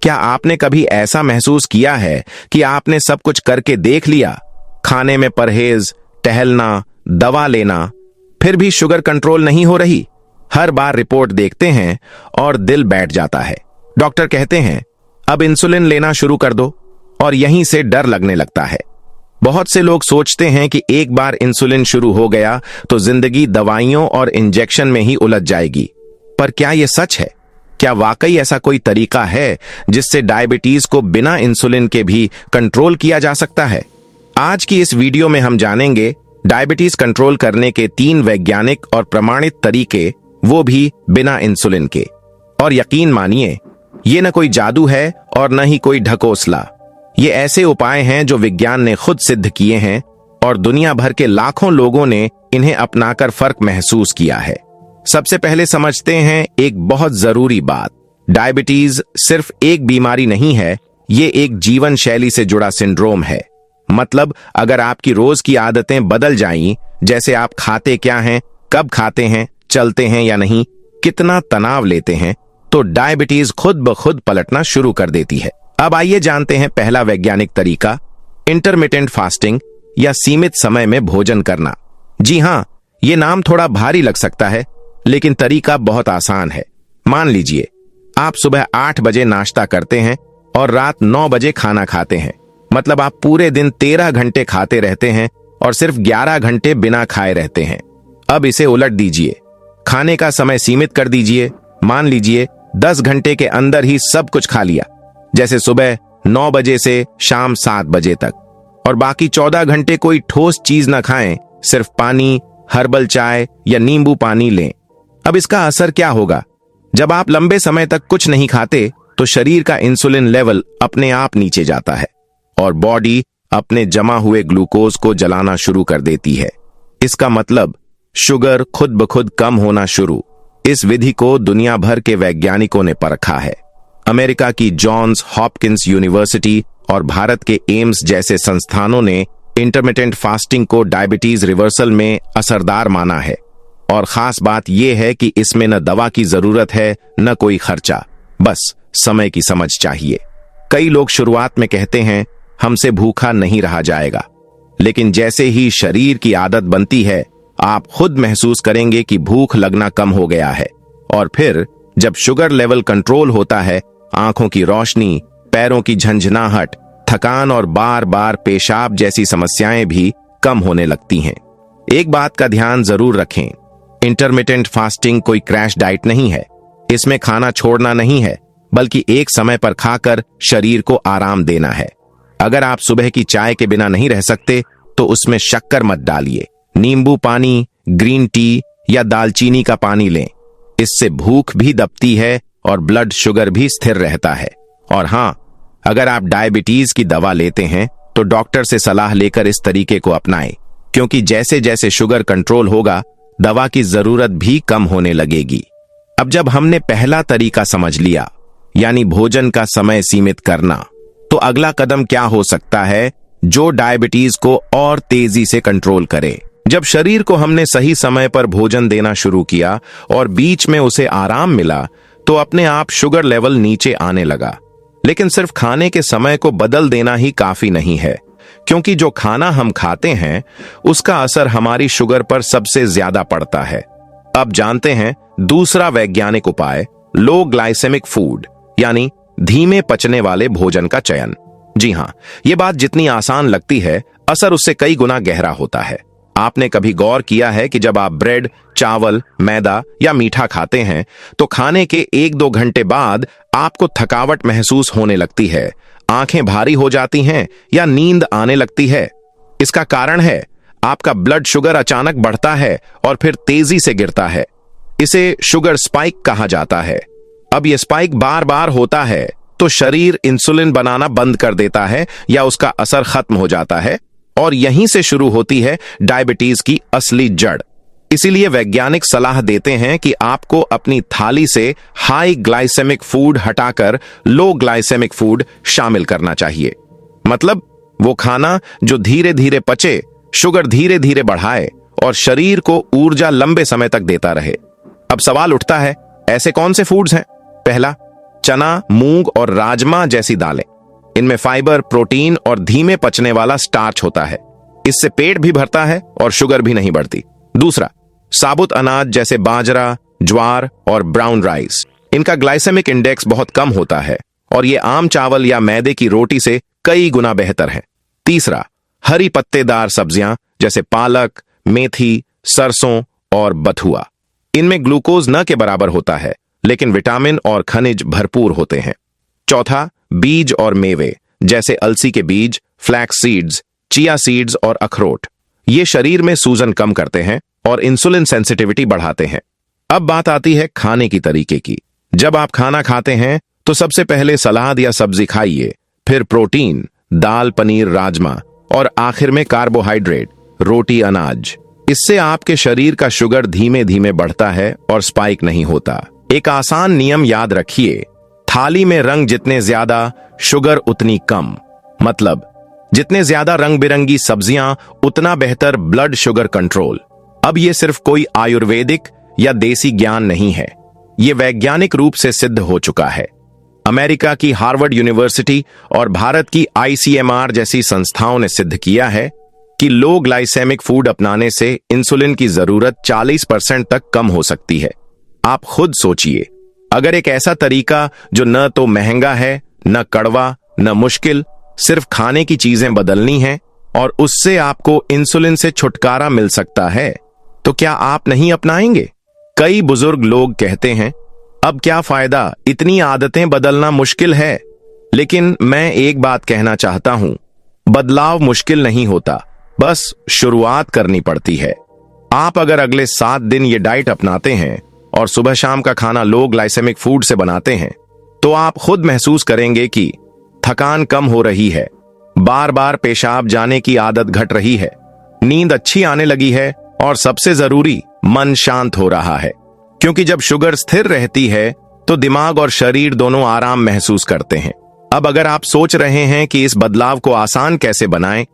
क्या आपने कभी ऐसा महसूस किया है कि आपने सब कुछ करके देख लिया, खाने में परहेज, टहलना, दवा लेना, फिर भी शुगर कंट्रोल नहीं हो रही? हर बार रिपोर्ट देखते हैं और दिल बैठ जाता है। डॉक्टर कहते हैं अब इंसुलिन लेना शुरू कर दो, और यहीं से डर लगने लगता है। बहुत से लोग सोचते हैं कि एक बार इंसुलिन शुरू हो गया तो जिंदगी दवाइयों और इंजेक्शन में ही उलझ जाएगी। पर क्या यह सच है? क्या वाकई ऐसा कोई तरीका है जिससे डायबिटीज को बिना इंसुलिन के भी कंट्रोल किया जा सकता है? आज की इस वीडियो में हम जानेंगे डायबिटीज कंट्रोल करने के 3 वैज्ञानिक और प्रमाणित तरीके, वो भी बिना इंसुलिन के। और यकीन मानिए, ये न कोई जादू है और न ही कोई ढकोसला। ये ऐसे उपाय हैं जो विज्ञान ने खुद सिद्ध किए हैं और दुनिया भर के लाखों लोगों ने इन्हें अपनाकर फर्क महसूस किया है। सबसे पहले समझते हैं एक बहुत जरूरी बात। डायबिटीज सिर्फ एक बीमारी नहीं है, ये एक जीवन शैली से जुड़ा सिंड्रोम है। मतलब अगर आपकी रोज की आदतें बदल जाएं, जैसे आप खाते क्या हैं, कब खाते हैं, चलते हैं या नहीं, कितना तनाव लेते हैं, तो डायबिटीज खुद ब खुद पलटना शुरू कर देती है। अब आइए जानते हैं पहला वैज्ञानिक तरीका, इंटरमिटेंट फास्टिंग या सीमित समय में भोजन करना। जी हां, ये नाम थोड़ा भारी लग सकता है, लेकिन तरीका बहुत आसान है। मान लीजिए आप सुबह 8 बजे नाश्ता करते हैं और रात 9 बजे खाना खाते हैं। मतलब आप पूरे दिन 13 घंटे खाते रहते हैं और सिर्फ 11 घंटे बिना खाए रहते हैं। अब इसे उलट दीजिए, खाने का समय सीमित कर दीजिए। मान लीजिए 10 घंटे के अंदर ही सब कुछ खा लिया, जैसे सुबह 9 बजे से शाम 7 बजे तक, और बाकी 14 घंटे कोई ठोस चीज न खाएं, सिर्फ पानी, हर्बल चाय या नींबू पानी लें। अब इसका असर क्या होगा? जब आप लंबे समय तक कुछ नहीं खाते तो शरीर का इंसुलिन लेवल अपने आप नीचे जाता है और बॉडी अपने जमा हुए ग्लूकोज को जलाना शुरू कर देती है। इसका मतलब शुगर खुद ब खुद कम होना शुरू। इस विधि को दुनिया भर के वैज्ञानिकों ने परखा है। अमेरिका की जॉन्स हॉपकिंस यूनिवर्सिटी और भारत के एम्स जैसे संस्थानों ने इंटरमिटेंट फास्टिंग को डायबिटीज रिवर्सल में असरदार माना है। और खास बात यह है कि इसमें न दवा की जरूरत है, न कोई खर्चा, बस समय की समझ चाहिए। कई लोग शुरुआत में कहते हैं हमसे भूखा नहीं रहा जाएगा, लेकिन जैसे ही शरीर की आदत बनती है, आप खुद महसूस करेंगे कि भूख लगना कम हो गया है। और फिर जब शुगर लेवल कंट्रोल होता है, आंखों की रोशनी, पैरों की झंझनाहट, थकान और बार बार पेशाब जैसी समस्याएं भी कम होने लगती हैं। एक बात का ध्यान जरूर रखें, इंटरमिटेंट फास्टिंग कोई क्रैश डाइट नहीं है। इसमें खाना छोड़ना नहीं है, बल्कि एक समय पर खाकर शरीर को आराम देना है। अगर आप सुबह की चाय के बिना नहीं रह सकते तो उसमें शक्कर मत डालिए। नींबू पानी, ग्रीन टी या दालचीनी का पानी लें। इससे भूख भी दबती है और ब्लड शुगर भी स्थिर रहता है। और हां, अगर आप डायबिटीज की दवा लेते हैं तो डॉक्टर से सलाह लेकर इस तरीके को अपनाएं, क्योंकि जैसे जैसे शुगर कंट्रोल होगा, दवा की जरूरत भी कम होने लगेगी। अब जब हमने पहला तरीका समझ लिया, यानी भोजन का समय सीमित करना, तो अगला कदम क्या हो सकता है जो डायबिटीज को और तेजी से कंट्रोल करे? जब शरीर को हमने सही समय पर भोजन देना शुरू किया और बीच में उसे आराम मिला, तो अपने आप शुगर लेवल नीचे आने लगा। लेकिन सिर्फ खाने के समय को बदल देना ही काफी नहीं है, क्योंकि जो खाना हम खाते हैं उसका असर हमारी शुगर पर सबसे ज्यादा पड़ता है। अब जानते हैं दूसरा वैज्ञानिक उपाय, लो ग्लाइसेमिक फूड, यानी धीमे पचने वाले भोजन का चयन। जी हां, यह बात जितनी आसान लगती है, असर उससे कई गुना गहरा होता है। आपने कभी गौर किया है कि जब आप ब्रेड, चावल, मैदा या मीठा खाते हैं तो खाने के 1-2 घंटे बाद आपको थकावट महसूस होने लगती है, आंखें भारी हो जाती हैं या नींद आने लगती है। इसका कारण है आपका ब्लड शुगर अचानक बढ़ता है और फिर तेजी से गिरता है। इसे शुगर स्पाइक कहा जाता है। अब यह स्पाइक बार बार होता है तो शरीर इंसुलिन बनाना बंद कर देता है या उसका असर खत्म हो जाता है, और यहीं से शुरू होती है डायबिटीज की असली जड़। इसीलिए वैज्ञानिक सलाह देते हैं कि आपको अपनी थाली से हाई ग्लाइसेमिक फूड हटाकर लो ग्लाइसेमिक फूड शामिल करना चाहिए। मतलब वो खाना जो धीरे धीरे पचे, शुगर धीरे धीरे बढ़ाए और शरीर को ऊर्जा लंबे समय तक देता रहे। अब सवाल उठता है, ऐसे कौन से फूड्स हैं? पहला, चना, मूंग और राजमा जैसी दालें। इनमें फाइबर, प्रोटीन और धीमे पचने वाला स्टार्च होता है। इससे पेट भी भरता है और शुगर भी नहीं बढ़ती। दूसरा, साबुत अनाज जैसे बाजरा, ज्वार और ब्राउन राइस। इनका ग्लाइसेमिक इंडेक्स बहुत कम होता है और ये आम चावल या मैदे की रोटी से कई गुना बेहतर है। तीसरा, हरी पत्तेदार सब्जियां जैसे पालक, मेथी, सरसों और बथुआ। इनमें ग्लूकोज न के बराबर होता है, लेकिन विटामिन और खनिज भरपूर होते हैं। चौथा, बीज और मेवे जैसे अलसी के बीज, फ्लैक्स सीड्स, चिया सीड्स और अखरोट। ये शरीर में सूजन कम करते हैं और इंसुलिन सेंसिटिविटी बढ़ाते हैं। अब बात आती है खाने की तरीके की। जब आप खाना खाते हैं तो सबसे पहले सलाद या सब्जी खाइए, फिर प्रोटीन, दाल, पनीर, राजमा और आखिर में कार्बोहाइड्रेट, रोटी, अनाज। इससे आपके शरीर का शुगर धीमे धीमे बढ़ता है और स्पाइक नहीं होता। एक आसान नियम याद रखिए, थाली में रंग जितने ज्यादा, शुगर उतनी कम। मतलब जितने ज्यादा रंग बिरंगी सब्जियां, उतना बेहतर ब्लड शुगर कंट्रोल। अब ये सिर्फ कोई आयुर्वेदिक या देसी ज्ञान नहीं है, ये वैज्ञानिक रूप से सिद्ध हो चुका है। अमेरिका की हार्वर्ड यूनिवर्सिटी और भारत की ICMR जैसी संस्थाओं ने सिद्ध किया है कि लो ग्लाइसेमिक फूड अपनाने से इंसुलिन की जरूरत 40% तक कम हो सकती है। आप खुद सोचिए, अगर एक ऐसा तरीका जो न तो महंगा है, न कड़वा, न मुश्किल, सिर्फ खाने की चीजें बदलनी है और उससे आपको इंसुलिन से छुटकारा मिल सकता है, तो क्या आप नहीं अपनाएंगे? कई बुजुर्ग लोग कहते हैं, अब क्या फायदा, इतनी आदतें बदलना मुश्किल है। लेकिन मैं एक बात कहना चाहता हूं, बदलाव मुश्किल नहीं होता, बस शुरुआत करनी पड़ती है। आप अगर अगले 7 दिन ये डाइट अपनाते हैं और सुबह शाम का खाना लो ग्लाइसेमिक फूड से बनाते हैं, तो आप खुद महसूस करेंगे कि थकान कम हो रही है, बार बार पेशाब जाने की आदत घट रही है, नींद अच्छी आने लगी है और सबसे जरूरी, मन शांत हो रहा है। क्योंकि जब शुगर स्थिर रहती है तो दिमाग और शरीर दोनों आराम महसूस करते हैं। अब अगर आप सोच रहे हैं कि इस बदलाव को आसान कैसे बनाएं,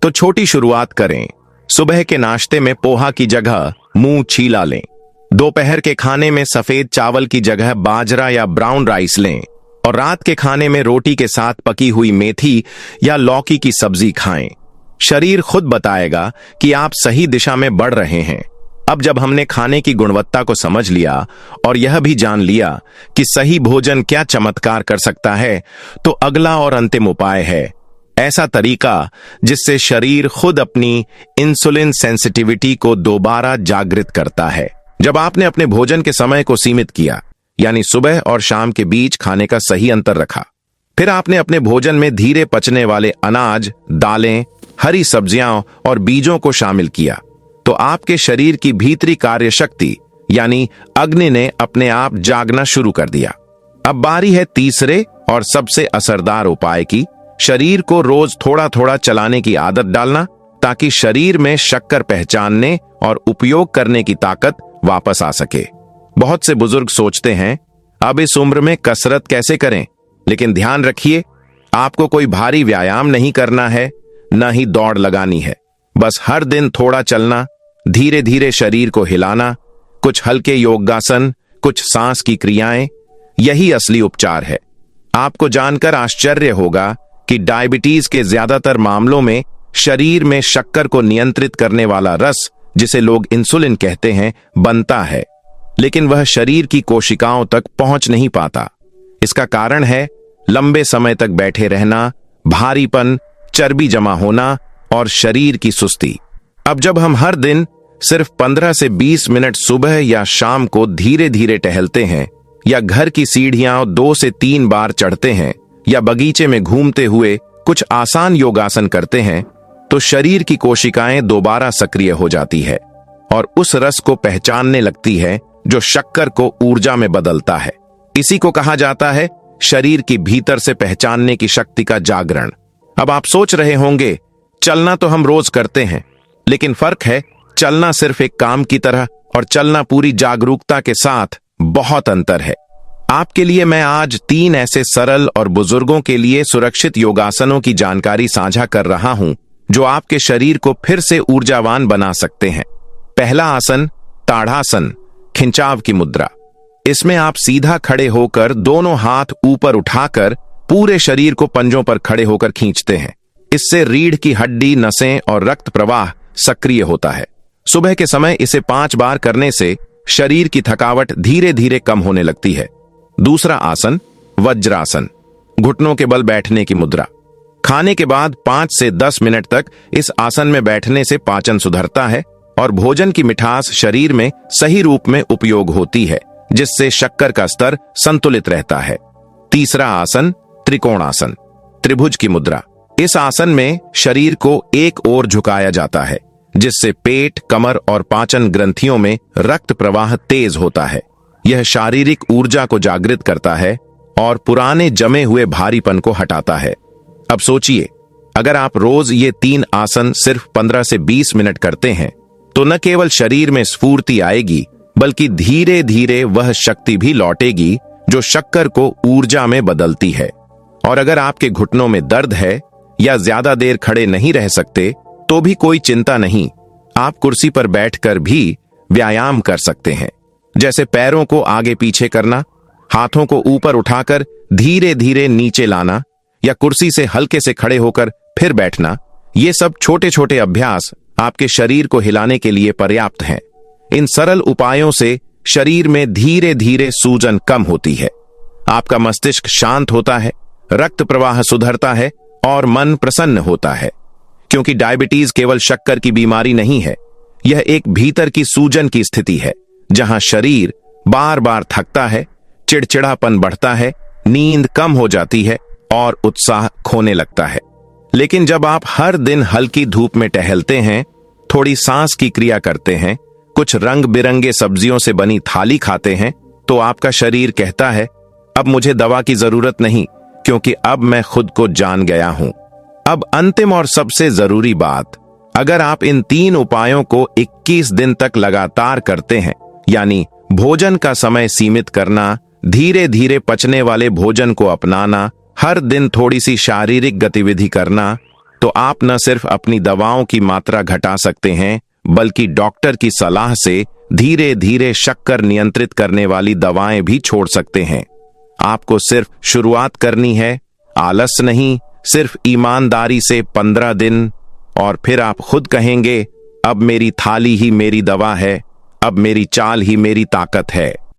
तो छोटी शुरुआत करें। सुबह के नाश्ते में पोहा की जगह मूंग छीला लें। दोपहर के खाने में सफेद चावल की जगह बाजरा या ब्राउन राइस लें और रात के खाने में रोटी के साथ पकी हुई मेथी या लौकी की सब्जी खाएं। शरीर खुद बताएगा कि आप सही दिशा में बढ़ रहे हैं। अब जब हमने खाने की गुणवत्ता को समझ लिया और यह भी जान लिया कि सही भोजन क्या चमत्कार कर सकता है, तो अगला और अंतिम उपाय है ऐसा तरीका जिससे शरीर खुद अपनी इंसुलिन सेंसिटिविटी को दोबारा जागृत करता है। जब आपने अपने भोजन के समय को सीमित किया, यानी सुबह और शाम के बीच खाने का सही अंतर रखा, फिर आपने अपने भोजन में धीरे पचने वाले अनाज, दालें, हरी सब्जियां और बीजों को शामिल किया, तो आपके शरीर की भीतरी कार्य शक्ति यानी अग्नि ने अपने आप जागना शुरू कर दिया। अब बारी है तीसरे और सबसे असरदार उपाय की, शरीर को रोज थोड़ा थोड़ा चलाने की आदत डालना, ताकि शरीर में शक्कर पहचानने और उपयोग करने की ताकत वापस आ सके। बहुत से बुजुर्ग सोचते हैं, अब इस उम्र में कसरत कैसे करें? लेकिन ध्यान रखिए, आपको कोई भारी व्यायाम नहीं करना है, न ही दौड़ लगानी है। बस हर दिन थोड़ा चलना, धीरे धीरे शरीर को हिलाना, कुछ हल्के योगासन, कुछ सांस की क्रियाएं, यही असली उपचार है। आपको जानकर आश्चर्य होगा कि डायबिटीज के ज्यादातर मामलों में शरीर में शक्कर को नियंत्रित करने वाला रस, जिसे लोग इंसुलिन कहते हैं, बनता है, लेकिन वह शरीर की कोशिकाओं तक पहुंच नहीं पाता। इसका कारण है लंबे समय तक बैठे रहना, भारीपन, चर्बी जमा होना और शरीर की सुस्ती। अब जब हम हर दिन सिर्फ 15 से 20 मिनट सुबह या शाम को धीरे धीरे टहलते हैं, या घर की सीढ़ियां 2 से 3 बार चढ़ते हैं, या बगीचे में घूमते हुए कुछ आसान योगासन करते हैं, तो शरीर की कोशिकाएं दोबारा सक्रिय हो जाती है और उस रस को पहचानने लगती है जो शक्कर को ऊर्जा में बदलता है। इसी को कहा जाता है शरीर की भीतर से पहचानने की शक्ति का जागरण। अब आप सोच रहे होंगे, चलना तो हम रोज करते हैं, लेकिन फर्क है चलना सिर्फ एक काम की तरह और चलना पूरी जागरूकता के साथ। बहुत अंतर है। आपके लिए मैं आज 3 ऐसे सरल और बुजुर्गों के लिए सुरक्षित योगासनों की जानकारी साझा कर रहा हूं, जो आपके शरीर को फिर से ऊर्जावान बना सकते हैं। पहला आसन, ताड़ासन, खिंचाव की मुद्रा। इसमें आप सीधा खड़े होकर दोनों हाथ ऊपर उठाकर पूरे शरीर को पंजों पर खड़े होकर खींचते हैं। इससे रीढ़ की हड्डी, नसें और रक्त प्रवाह सक्रिय होता है। सुबह के समय इसे 5 बार करने से शरीर की थकावट धीरे धीरे कम होने लगती है। दूसरा आसन, वज्रासन, घुटनों के बल बैठने की मुद्रा। खाने के बाद 5 से 10 मिनट तक इस आसन में बैठने से पाचन सुधरता है और भोजन की मिठास शरीर में सही रूप में उपयोग होती है, जिससे शक्कर का स्तर संतुलित रहता है। तीसरा आसन, त्रिकोणासन, त्रिभुज की मुद्रा। इस आसन में शरीर को एक ओर झुकाया जाता है, जिससे पेट, कमर और पाचन ग्रंथियों में रक्त प्रवाह तेज होता है। यह शारीरिक ऊर्जा को जागृत करता है और पुराने जमे हुए भारीपन को हटाता है। अब सोचिए, अगर आप रोज ये 3 आसन सिर्फ 15 से 20 मिनट करते हैं तो न केवल शरीर में स्फूर्ति आएगी, बल्कि धीरे धीरे वह शक्ति भी लौटेगी जो शक्कर को ऊर्जा में बदलती है। और अगर आपके घुटनों में दर्द है या ज्यादा देर खड़े नहीं रह सकते तो भी कोई चिंता नहीं, आप कुर्सी पर बैठकर भी व्यायाम कर सकते हैं, जैसे पैरों को आगे पीछे करना, हाथों को ऊपर उठाकर धीरे धीरे नीचे लाना या कुर्सी से हल्के से खड़े होकर फिर बैठना। ये सब छोटे छोटे अभ्यास आपके शरीर को हिलाने के लिए पर्याप्त हैं। इन सरल उपायों से शरीर में धीरे धीरे सूजन कम होती है, आपका मस्तिष्क शांत होता है, रक्त प्रवाह सुधरता है और मन प्रसन्न होता है। क्योंकि डायबिटीज केवल शक्कर की बीमारी नहीं है, यह एक भीतर की सूजन की स्थिति है, जहां शरीर बार बार थकता है, चिड़चिड़ापन बढ़ता है, नींद कम हो जाती है और उत्साह खोने लगता है। लेकिन जब आप हर दिन हल्की धूप में टहलते हैं, थोड़ी सांस की क्रिया करते हैं, कुछ रंग बिरंगे सब्जियों से बनी थाली खाते हैं, तो आपका शरीर कहता है, अब मुझे दवा की जरूरत नहीं, क्योंकि अब मैं खुद को जान गया हूं। अब अंतिम और सबसे जरूरी बात, अगर आप इन 3 उपायों को 21 दिन तक लगातार करते हैं, यानी भोजन का समय सीमित करना, धीरे धीरे पचने वाले भोजन को अपनाना, हर दिन थोड़ी सी शारीरिक गतिविधि करना, तो आप न सिर्फ अपनी दवाओं की मात्रा घटा सकते हैं, बल्कि डॉक्टर की सलाह से धीरे धीरे शक्कर नियंत्रित करने वाली दवाएं भी छोड़ सकते हैं। आपको सिर्फ शुरुआत करनी है, आलस नहीं, सिर्फ ईमानदारी से 15 दिन, और फिर आप खुद कहेंगे, अब मेरी थाली ही मेरी दवा है, अब मेरी चाल ही मेरी ताकत है।